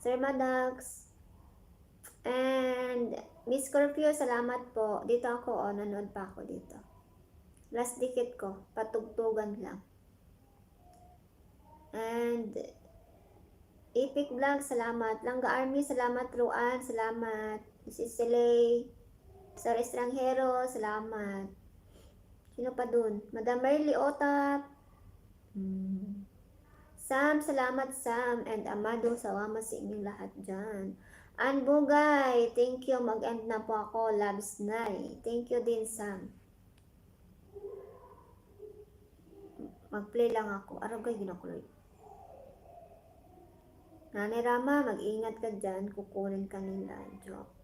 Sir Madax. And Miss Scorpio, salamat po. Dito ako, nanood pa ako dito. Last dikit ko, patugtugan lang. And Epic Vlog, salamat. Langga Army, salamat. Ruan, salamat. Mrs. Selay. Sir Estranghero, salamat. Sino pa dun? Madam Merly Otap. Sam, salamat Sam. And Amado, salamat sa inyong lahat dyan. Ann Bugay, thank you. Mag-end na po ako. Loves Night. Thank you din Sam. Mag-play lang ako. Aragay, ginakuloy. Nanay Rama, mag-ingat ka dyan. Kukunin ka nila. Joke.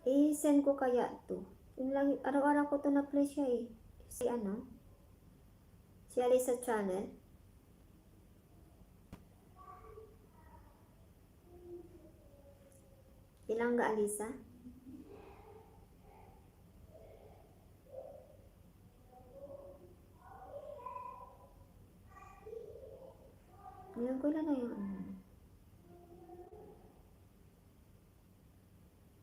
I-send ko kaya to. Yung lang, araw-araw ko to na-play siya eh. Si ano? Si Alisa Channel. Ilang ga Alisa? Ngayon ko lang na yun.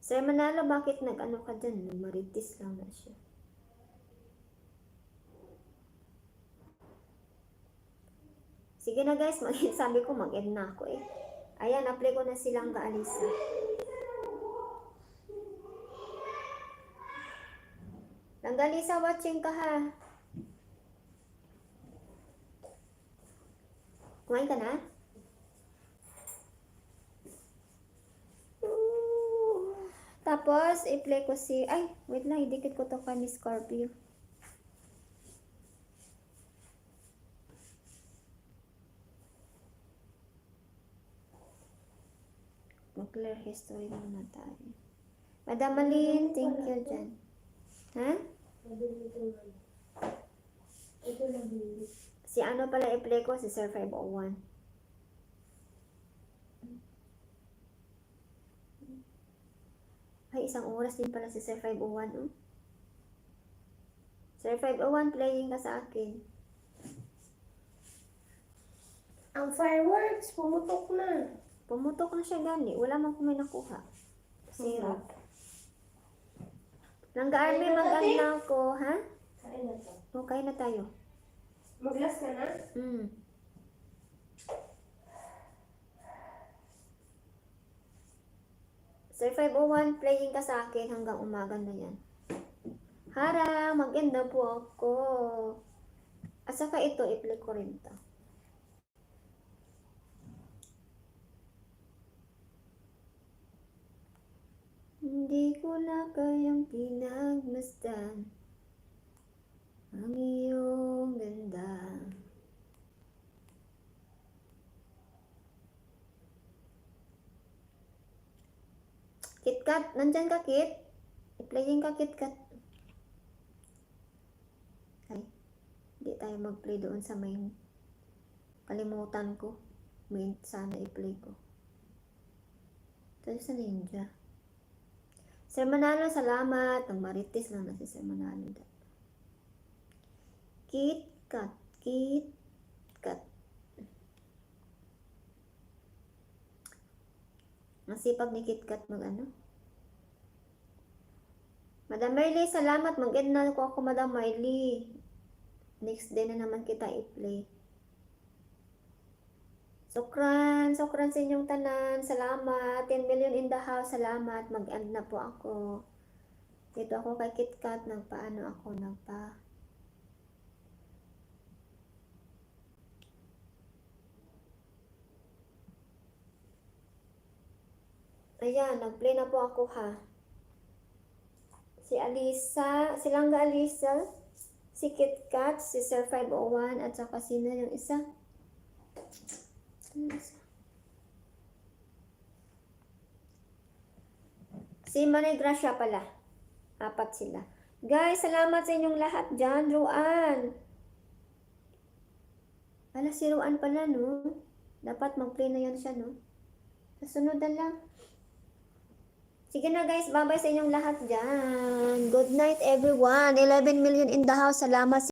Sir Manalo, bakit nag-ano ka dyan? Maritis lang na siya. Sige na guys, sabi ko mag-end na ako eh. Ayan, apply ko na silang ga Alisa. Langga Alisa, watching ka ha. Kumain ka na? Tapos, i-play ko si... Ay, wait lang, idikit ko to kay Miss Scorpio. Mag-clear history muna tayo. Madam Malin, thank you dyan. Ha? Si ano pala i-play ko? Si Sir 501. Ay, isang oras din pala si Sir 501. Oh. Sir 501, playing ka sa akin. Ang fireworks, pumutok na. Pumutok na siya gani. Wala man kung may nakuha. Zero. Langga Army, mag-ano ko, ha? Kain na to. Okay na tayo. Mag-last ka na? Sir 501, playing ka sa akin hanggang umaga na yan. Hara, mag-end na po ako. At saka ito, i-play ko rin to. Hindi ko na kayang pinagmasdan ang iyong ganda. KitKat, nandyan ka Kit? I-playing ka KitKat. Ay, hindi tayo mag-play doon sa main. Kalimutan ko. Main sana i-play ko. Ito sa ninja. Sir Manalo, salamat. Ang marites lang na si Sir Manalo. KitKat, KitKat. Masipag ni KitKat mag-ano. Madam Merly, salamat. Mag-end na ako Madam Merly. Next day na naman kita i-play. Sokran sa inyong tanan. Salamat. 10 million in the house. Salamat. Mag-end na po ako. Dito ako kay KitKat. Ayan, nag-play na po ako ha. Si Alisa, si Langga Alisa, si KitKat, si Sir 501, at saka sino yung isa? Si Manay Gracia pala. 4 sila. Guys, salamat sa inyong lahat dyan. Ruan. Ala, si Ruan pala, no? Dapat mag-play na yan siya, no? Kasunod na lang. Sige na guys, bye-bye sa inyong lahat dyan. Good night everyone. 11 million in the house. Salamat.